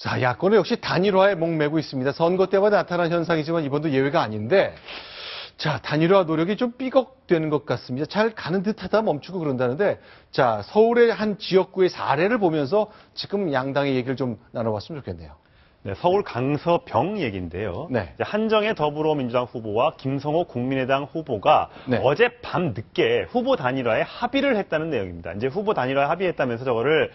자, 야권은 역시 단일화에 목매고 있습니다. 선거 때마다 나타난 현상이지만 이번도 예외가 아닌데, 자, 단일화 노력이 좀 삐걱되는 것 같습니다. 잘 가는 듯하다 멈추고 그런다는데, 자, 서울의 한 지역구의 사례를 보면서 지금 양당의 얘기를 좀 나눠봤으면 좋겠네요. 네, 서울 강서병 얘기인데요. 네. 한정혜 더불어민주당 후보와 김성호 국민의당 후보가 네. 어제 밤 늦게 후보 단일화에 합의를 했다는 내용입니다. 이제 후보 단일화에 합의했다면서 저거를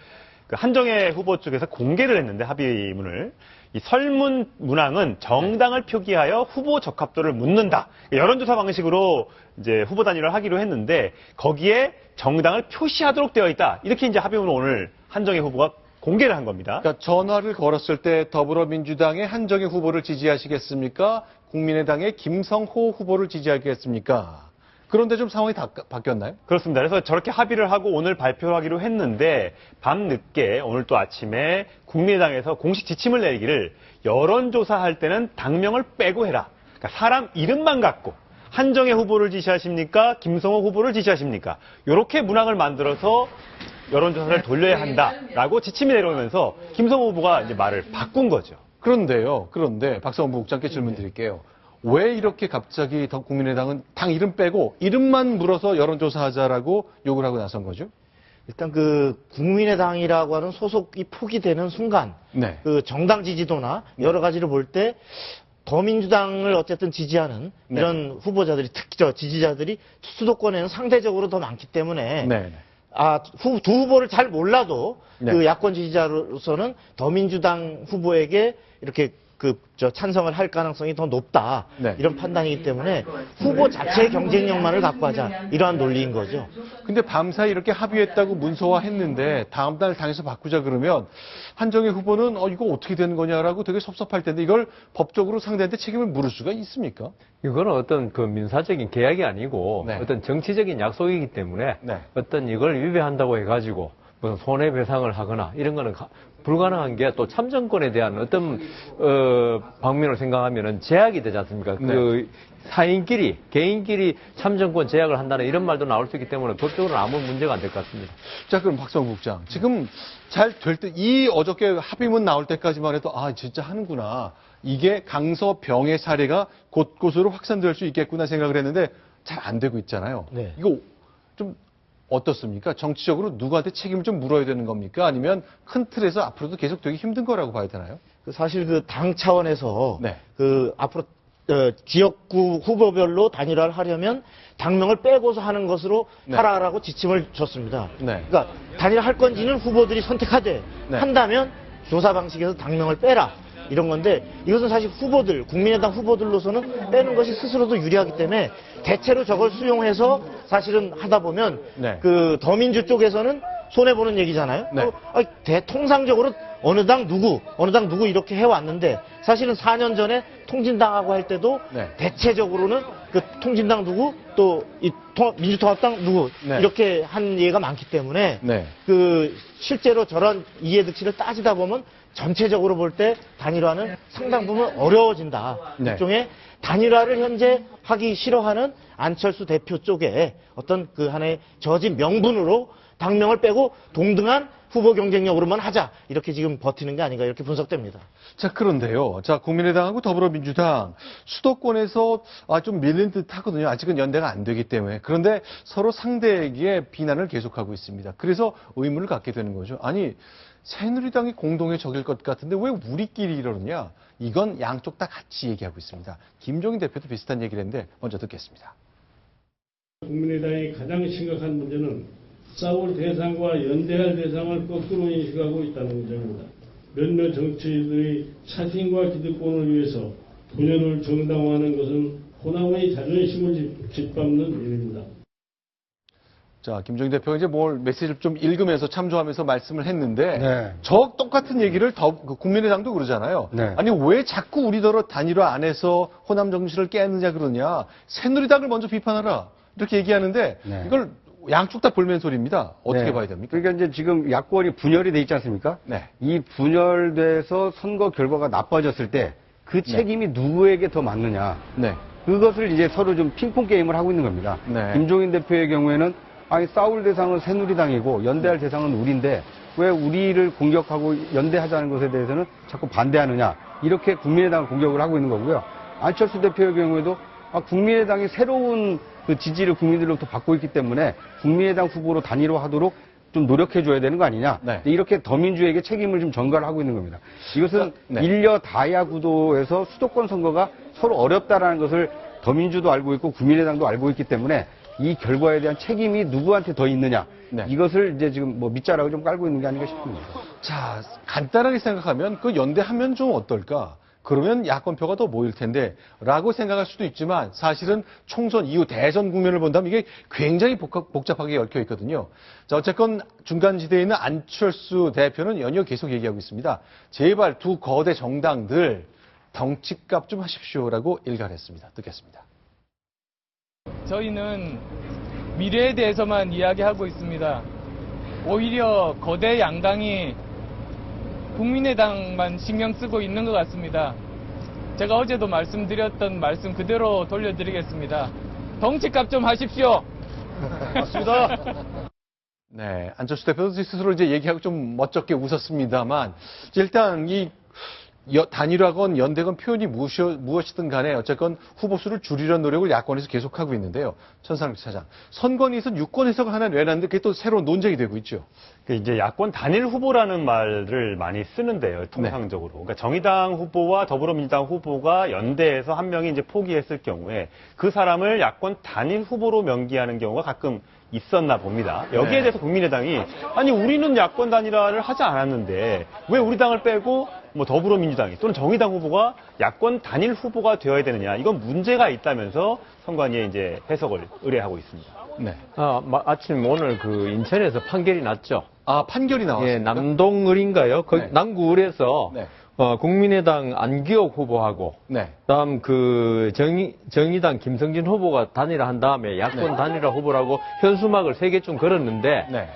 그 한정혜 후보 쪽에서 공개를 했는데 합의문을 이 설문 문항은 정당을 표기하여 후보 적합도를 묻는다. 여론조사 방식으로 이제 후보 단일화를 하기로 했는데 거기에 정당을 표시하도록 되어 있다. 이렇게 이제 합의문을 오늘 한정혜 후보가 공개를 한 겁니다. 그러니까 전화를 걸었을 때 더불어민주당의 한정혜 후보를 지지하시겠습니까? 국민의당의 김성호 후보를 지지하겠습니까? 그런데 좀 상황이 다 바뀌었나요? 그렇습니다. 그래서 저렇게 합의를 하고 오늘 발표하기로 했는데 밤늦게 오늘 또 아침에 국민의당에서 공식 지침을 내기를 여론조사할 때는 당명을 빼고 해라. 그러니까 사람 이름만 갖고 한정혜 후보를 지지하십니까? 김성호 후보를 지지하십니까? 이렇게 문항을 만들어서 여론조사를 돌려야 한다라고 지침이 내려오면서 김성호 후보가 이제 말을 바꾼 거죠. 그런데 박성원 부국장께 질문 드릴게요. 왜 이렇게 갑자기 국민의당은 당 이름 빼고 이름만 물어서 여론조사하자라고 요구를 하고 나선 거죠? 일단 그 국민의당이라고 하는 소속이 포기되는 순간 네. 그 정당 지지도나 여러 가지를 볼 때 더민주당을 어쨌든 지지하는 이런 후보자들이 특히 저 지지자들이 수도권에는 상대적으로 더 많기 때문에 네. 두 후보를 잘 몰라도 네. 그 야권 지지자로서는 더민주당 후보에게 이렇게 찬성을 할 가능성이 더 높다. 네. 이런 판단이기 때문에 후보 자체의 경쟁력만을 갖고 하자. 이러한 논리인 거죠. 근데 밤사이 이렇게 합의했다고 문서화했는데 다음 날 당에서 바꾸자 그러면 한정혜 후보는 이거 어떻게 되는 거냐라고 되게 섭섭할 텐데 이걸 법적으로 상대한테 책임을 물을 수가 있습니까? 이거는 어떤 그 민사적인 계약이 아니고 네. 어떤 정치적인 약속이기 때문에 네. 어떤 이걸 위배한다고 해가지고 무슨 손해배상을 하거나 이런 거는 불가능한 게 또 참정권에 대한 어떤 방면을 생각하면은 제약이 되지 않습니까? 네. 그 사인끼리 개인끼리 참정권 제약을 한다는 이런 말도 나올 수 있기 때문에 법적으로는 아무 문제가 안 될 것 같습니다. 자, 그럼 박성원 국장. 지금 잘 될 때, 어저께 합의문 나올 때까지만 해도, 진짜 하는구나. 이게 강서병의 사례가 곳곳으로 확산될 수 있겠구나 생각을 했는데 잘 안 되고 있잖아요. 네. 이거 좀 어떻습니까? 정치적으로 누구한테 책임을 좀 물어야 되는 겁니까? 아니면 큰 틀에서 앞으로도 계속 되기 힘든 거라고 봐야 되나요? 사실 그 당 차원에서 네. 그 앞으로 지역구 후보별로 단일화를 하려면 당명을 빼고서 하는 것으로 네. 하라라고 지침을 줬습니다. 네. 그러니까 단일화할 건지는 후보들이 선택하되 네. 한다면 조사 방식에서 당명을 빼라. 이런 건데 이것은 사실 국민의당 후보들로서는 빼는 것이 스스로도 유리하기 때문에 대체로 저걸 수용해서 사실은 하다 보면 네. 그 더민주 쪽에서는 손해보는 얘기잖아요. 네. 통상적으로 어느 당 누구 이렇게 해왔는데 사실은 4년 전에 통진당하고 할 때도 네. 대체적으로는 그 통진당 누구 또 이 민주통합당 누구 네. 이렇게 한 예가 많기 때문에 네. 그 실제로 저런 이해득실을 따지다 보면 전체적으로 볼 때 단일화는 상당 부분 어려워진다. 네. 일종의 단일화를 현재 하기 싫어하는 안철수 대표 쪽에 어떤 그 하나의 저진 명분으로 당명을 빼고 동등한 후보 경쟁력으로만 하자. 이렇게 지금 버티는 게 아닌가 이렇게 분석됩니다. 자, 그런데요. 자, 국민의당하고 더불어민주당 수도권에서 좀 밀린 듯 하거든요. 아직은 연대가 안 되기 때문에. 그런데 서로 상대에게 비난을 계속하고 있습니다. 그래서 의문을 갖게 되는 거죠. 아니, 새누리당이 공동의 적일 것 같은데 왜 우리끼리 이러느냐? 이건 양쪽 다 같이 얘기하고 있습니다. 김종인 대표도 비슷한 얘기를 했는데 먼저 듣겠습니다. 국민의당의 가장 심각한 문제는 싸울 대상과 연대할 대상을 거꾸로 인식하고 있다는 점입니다. 몇몇 정치인들의 자신과 기득권을 위해서 분열을 정당화하는 것은 호남의 자존심을 짓밟는 일입니다. 자, 김종인 대표가 이제 메시지를 좀 읽으면서 참조하면서 말씀을 했는데, 네. 저 똑같은 얘기를 국민의당도 그러잖아요. 네. 아니, 왜 자꾸 우리더러 단일화 안에서 호남 정치를 깨느냐 그러냐. 새누리당을 먼저 비판하라. 이렇게 얘기하는데, 네. 이걸 양쪽 다 볼멘 소리입니다. 어떻게 네. 봐야 됩니까? 그러니까 이제 지금 야권이 분열이 돼 있지 않습니까? 네. 이 분열돼서 선거 결과가 나빠졌을 때 그 책임이 누구에게 더 맞느냐. 네. 그것을 이제 서로 좀 핑퐁 게임을 하고 있는 겁니다. 네. 김종인 대표의 경우에는 싸울 대상은 새누리당이고 연대할 대상은 우리인데 왜 우리를 공격하고 연대하자는 것에 대해서는 자꾸 반대하느냐. 이렇게 국민의당을 공격을 하고 있는 거고요. 안철수 대표의 경우에도 국민의당이 새로운 그 지지를 국민들로부터 받고 있기 때문에 국민의당 후보로 단일화하도록 좀 노력해줘야 되는 거 아니냐. 네. 이렇게 더민주에게 책임을 좀 전가를 하고 있는 겁니다. 이것은 네. 일려 다야 구도에서 수도권 선거가 서로 어렵다라는 것을 더민주도 알고 있고 국민의당도 알고 있기 때문에 이 결과에 대한 책임이 누구한테 더 있느냐. 네. 이것을 이제 지금 뭐 밑자락을 좀 깔고 있는 게 아닌가 싶습니다. 자, 간단하게 생각하면 그 연대하면 좀 어떨까? 그러면 야권표가 더 모일 텐데 라고 생각할 수도 있지만 사실은 총선 이후 대선 국면을 본다면 이게 굉장히 복잡하게 얽혀 있거든요. 자, 어쨌건 중간지대에 있는 안철수 대표는 연이어 계속 얘기하고 있습니다. 제발 두 거대 정당들 덩치값 좀 하십시오라고 일갈했습니다. 듣겠습니다. 저희는 미래에 대해서만 이야기하고 있습니다. 오히려 거대 양당이 국민의당만 신경 쓰고 있는 것 같습니다. 제가 어제도 말씀드렸던 말씀 그대로 돌려드리겠습니다. 덩치값 좀 하십시오. 맞습니다. 네, 안철수 대표도 스스로 이제 얘기하고 좀 멋쩍게 웃었습니다만 일단 이 단일화건 연대건 표현이 무엇이든 간에 어쨌건 후보 수를 줄이려는 노력을 야권에서 계속하고 있는데요. 천상욱 차장, 선관위에서 유권 해석을 하나 내놨는데 그게 또 새로운 논쟁이 되고 있죠. 이제 야권 단일 후보라는 말을 많이 쓰는데요, 통상적으로. 그러니까 정의당 후보와 더불어민주당 후보가 연대해서 한 명이 이제 포기했을 경우에 그 사람을 야권 단일 후보로 명기하는 경우가 가끔 있었나 봅니다. 여기에 네. 대해서 국민의당이 아니 우리는 야권 단일화를 하지 않았는데 왜 우리 당을 빼고 뭐 더불어민주당이 또는 정의당 후보가 야권 단일 후보가 되어야 되느냐, 이건 문제가 있다면서 선관위에 이제 해석을 의뢰하고 있습니다. 네. 아침 오늘 그 인천에서 판결이 났죠. 아, 판결이 예, 나왔습니까? 남동을인가요? 네. 남구을에서 네. 국민의당 안기옥 후보하고 네. 그다음 그 정의당 김성진 후보가 단일화한 다음에 야권 네. 단일화 후보라고 현수막을 3개쯤 걸었는데 네.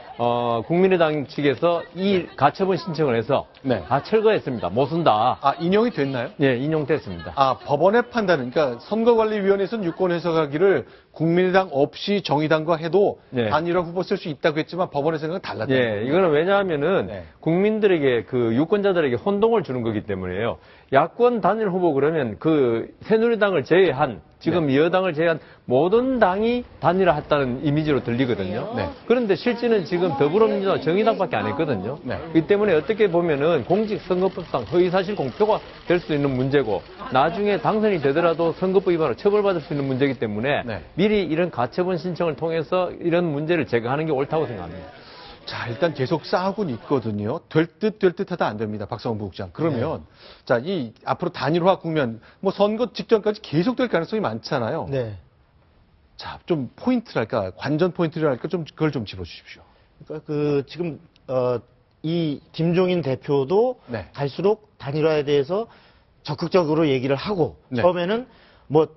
국민의당 측에서 이 가처분 신청을 해서 네. 철거했습니다. 못 쓴다. 아, 인용이 됐나요? 예, 인용됐습니다. 아, 법원의 판단은, 그러니까 선거관리위원회에서는 유권 해석하기를 국민의당 없이 정의당과 해도 네. 단일화 후보 쓸 수 있다고 했지만 법원의 생각은 달랐다. 예, 이거는 왜냐하면은 네. 국민들에게 그 유권자들에게 혼동을 주는 거기 때문에요. 야권 단일 후보 그러면 그 새누리당을 제외한 지금 여당을 제외한 모든 당이 단일화했다는 이미지로 들리거든요. 네. 그런데 실제는 지금 더불어민주당 정의당밖에 안 했거든요. 네. 그렇기 때문에 어떻게 보면은 공직선거법상 허위사실 공표가 될 수 있는 문제고 나중에 당선이 되더라도 선거법 위반으로 처벌받을 수 있는 문제이기 때문에 네. 미리 이런 가처분 신청을 통해서 이런 문제를 제거하는 게 옳다고 생각합니다. 자, 일단 계속 싸우고는 있거든요. 될 듯 하다 안 됩니다. 박성원 부국장. 그러면, 자, 이 앞으로 단일화 국면, 뭐 선거 직전까지 계속될 가능성이 많잖아요. 네. 자, 좀 포인트랄까, 관전 포인트랄까, 좀 그걸 좀 짚어주십시오. 그러니까 지금 이 김종인 대표도 네. 갈수록 단일화에 대해서 적극적으로 얘기를 하고 네. 처음에는 뭐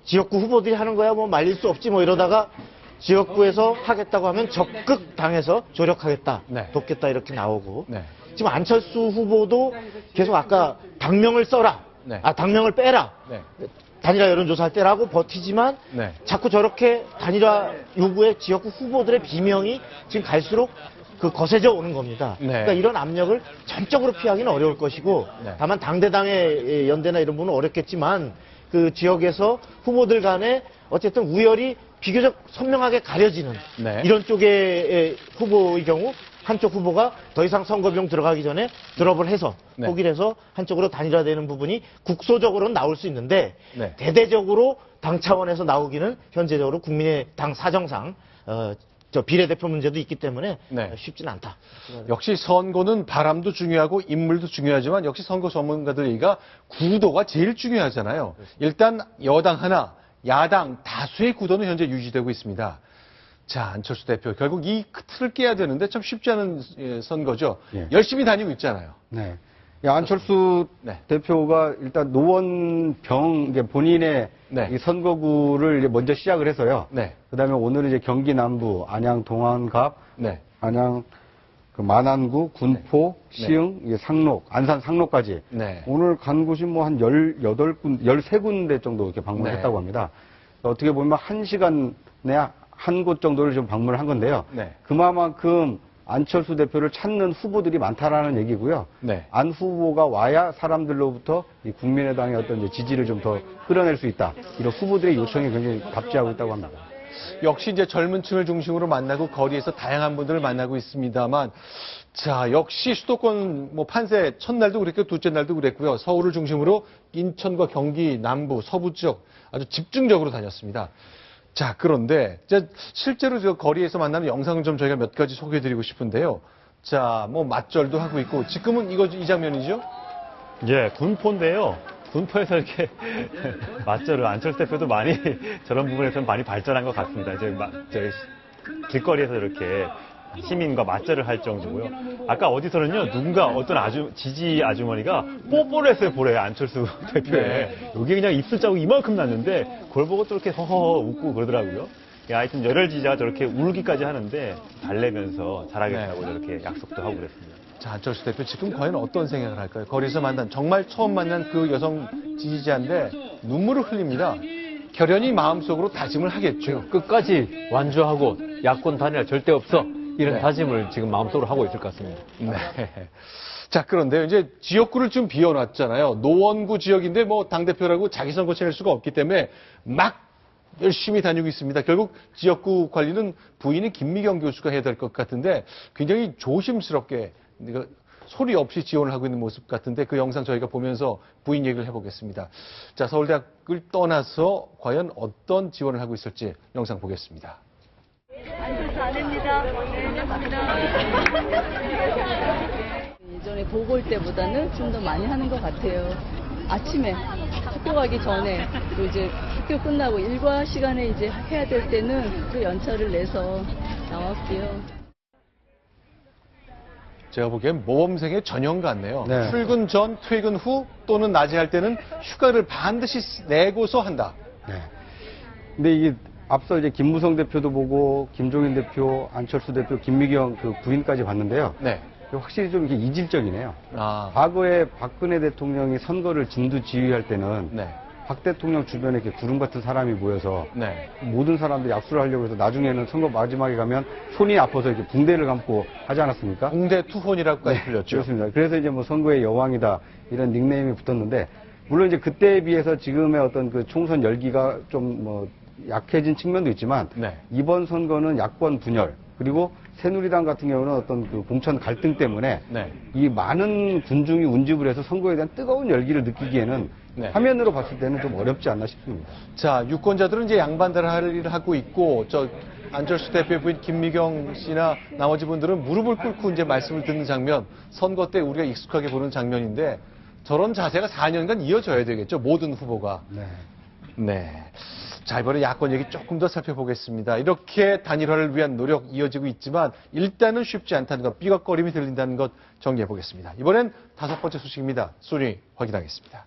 지역구 후보들이 하는 거야 뭐 말릴 수 없지 뭐 이러다가 지역구에서 하겠다고 하면 적극 당해서 조력하겠다, 네. 돕겠다 이렇게 나오고 네. 지금 안철수 후보도 계속 아까 당명을 써라, 네. 당명을 빼라, 네. 단일화 여론조사할 때라고 버티지만 네. 자꾸 저렇게 단일화 요구의 지역구 후보들의 비명이 지금 갈수록 거세져 오는 겁니다. 네. 그러니까 이런 압력을 전적으로 피하기는 어려울 것이고 네. 다만 당대당의 연대나 이런 부분은 어렵겠지만 그 지역에서 후보들 간에 어쨌든 우열이 비교적 선명하게 가려지는 네. 이런 쪽의 후보의 경우 한쪽 후보가 더 이상 선거비용 들어가기 전에 드롭을 해서 네. 포기를 해서 한쪽으로 단일화되는 부분이 국소적으로는 나올 수 있는데 네. 대대적으로 당 차원에서 나오기는 현재적으로 국민의당 사정상 비례대표 문제도 있기 때문에 네. 쉽지는 않다. 역시 선거는 바람도 중요하고 인물도 중요하지만 역시 선거 전문가들 얘기가 구도가 제일 중요하잖아요. 일단 여당 하나, 야당 다수의 구도는 현재 유지되고 있습니다. 자, 안철수 대표 결국 이 틀을 깨야 되는데 참 쉽지 않은 선거죠. 예. 열심히 다니고 있잖아요. 네. 안철수 네. 대표가 일단 노원병 이제 본인의 네. 이 선거구를 이제 먼저 시작을 해서요. 네. 그다음에 오늘은 이제 경기 남부, 안양 동안갑, 네. 안양 그 만안구, 군포, 네. 시흥, 이게 상록, 안산 상록까지 네. 오늘 간 곳이 뭐 한 18군, 13군데 정도 이렇게 방문을 네. 했다고 합니다. 어떻게 보면 1시간에 한 곳 정도를 좀 방문을 한 건데요. 네. 그만큼 안철수 대표를 찾는 후보들이 많다라는 얘기고요. 네. 안 후보가 와야 사람들로부터 이 국민의당의 어떤 이제 지지를 좀 더 끌어낼 수 있다. 이런 후보들의 요청이 굉장히 답지하고 있다고 합니다. 역시 이제 젊은 층을 중심으로 만나고 거리에서 다양한 분들을 만나고 있습니다만, 자, 역시 수도권 뭐 판세 첫날도 그랬고 둘째 날도 그랬고요. 서울을 중심으로 인천과 경기 남부, 서부 지역 아주 집중적으로 다녔습니다. 자, 그런데 이제 실제로 저 거리에서 만나는 영상을 좀 저희가 몇 가지 소개해드리고 싶은데요. 자, 뭐 맞절도 하고 있고 지금은 이 장면이죠? 예, 군포인데요. 군포에서 이렇게 맞절을 안철수 대표도 많이 저런 부분에서는 많이 발전한 것 같습니다. 이제 길거리에서 이렇게 시민과 맞절을 할 정도고요. 아까 어디서는요, 누군가 어떤 지지 아주머니가 뽀뽀를 했어요, 볼에 안철수 대표에. 네. 여기 그냥 입술 자국 이만큼 났는데 그걸 보고 또 이렇게 허허 웃고 그러더라고요. 예, 하여튼 열혈 지지자가 저렇게 울기까지 하는데 달래면서 잘하겠다고 저렇게 약속도 하고 그랬습니다. 자, 안철수 대표 지금 과연 어떤 생각을 할까요? 거리에서 만난 정말 처음 만난 그 여성 지지자인데 눈물을 흘립니다. 결연히 마음속으로 다짐을 하겠죠. 끝까지 완주하고 야권 단일화 절대 없어. 이런 네. 다짐을 지금 마음속으로 하고 있을 것 같습니다. 네. 자, 그런데 이제 지역구를 좀 비워놨잖아요. 노원구 지역인데 뭐 당대표라고 자기 선거 치낼 수가 없기 때문에 막 열심히 다니고 있습니다. 결국 지역구 관리는 부인인 김미경 교수가 해야 될 것 같은데 굉장히 조심스럽게 소리 없이 지원을 하고 있는 모습 같은데 그 영상 저희가 보면서 부인 얘기를 해보겠습니다. 자, 서울대학을 떠나서 과연 어떤 지원을 하고 있을지 영상 보겠습니다. 안철수 안 됩니다. 예전에 보고 올 때보다는 좀 더 많이 하는 것 같아요. 아침에 학교 가기 전에 또 이제 학교 끝나고 일과 시간에 이제 해야 될 때는 또 연차를 내서 나왔고요. 제가 보기엔 모범생의 전형 같네요. 네. 출근 전, 퇴근 후 또는 낮에 할 때는 휴가를 반드시 내고서 한다. 네. 근데 이게 앞서 이제 김무성 대표도 보고 김종인 대표, 안철수 대표, 김미경 그 부인까지 봤는데요. 네. 확실히 좀 이게 이질적이네요. 아, 과거에 박근혜 대통령이 선거를 진두지휘할 때는 네. 박 대통령 주변에 이렇게 구름 같은 사람이 모여서 네. 모든 사람들이 악수를 하려고 해서 나중에는 선거 마지막에 가면 손이 아파서 이렇게 붕대를 감고 하지 않았습니까? 공대 투혼이라고까지 불렸죠. 그렇습니다. 그래서 이제 뭐 선거의 여왕이다 이런 닉네임이 붙었는데 물론 이제 그때에 비해서 지금의 어떤 그 총선 열기가 좀 뭐 약해진 측면도 있지만 네. 이번 선거는 야권 분열 그리고 새누리당 같은 경우는 어떤 그 공천 갈등 때문에 네. 이 많은 군중이 운집을 해서 선거에 대한 뜨거운 열기를 느끼기에는 네. 화면으로 봤을 때는 좀 어렵지 않나 싶습니다. 자, 유권자들은 이제 양반다를 할 일을 하고 있고, 안철수 대표의 부인 김미경 씨나 나머지 분들은 무릎을 꿇고 이제 말씀을 듣는 장면, 선거 때 우리가 익숙하게 보는 장면인데, 저런 자세가 4년간 이어져야 되겠죠, 모든 후보가. 네. 네. 자, 이번에 야권 얘기 조금 더 살펴보겠습니다. 이렇게 단일화를 위한 노력 이어지고 있지만, 일단은 쉽지 않다는 것, 삐걱거림이 들린다는 것 정리해 보겠습니다. 이번엔 5번째 소식입니다. 순위 확인하겠습니다.